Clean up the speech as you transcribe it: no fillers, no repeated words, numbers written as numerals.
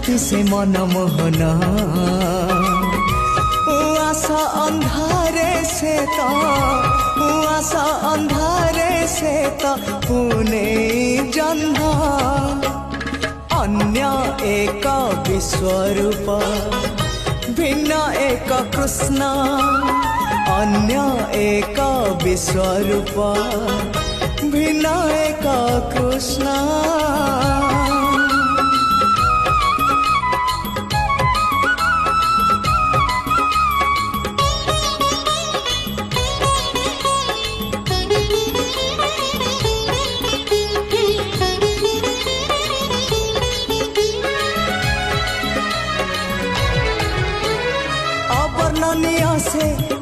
अति से मनमोहन आशा अंधारे से तो आशा अंधारे से तो पुणे जन्म अन्य एक विश्वरूप भिन्न एक कृष्ण अन्य एक विश्वरूप भिन्न एक कृष्ण अवर्णनीय से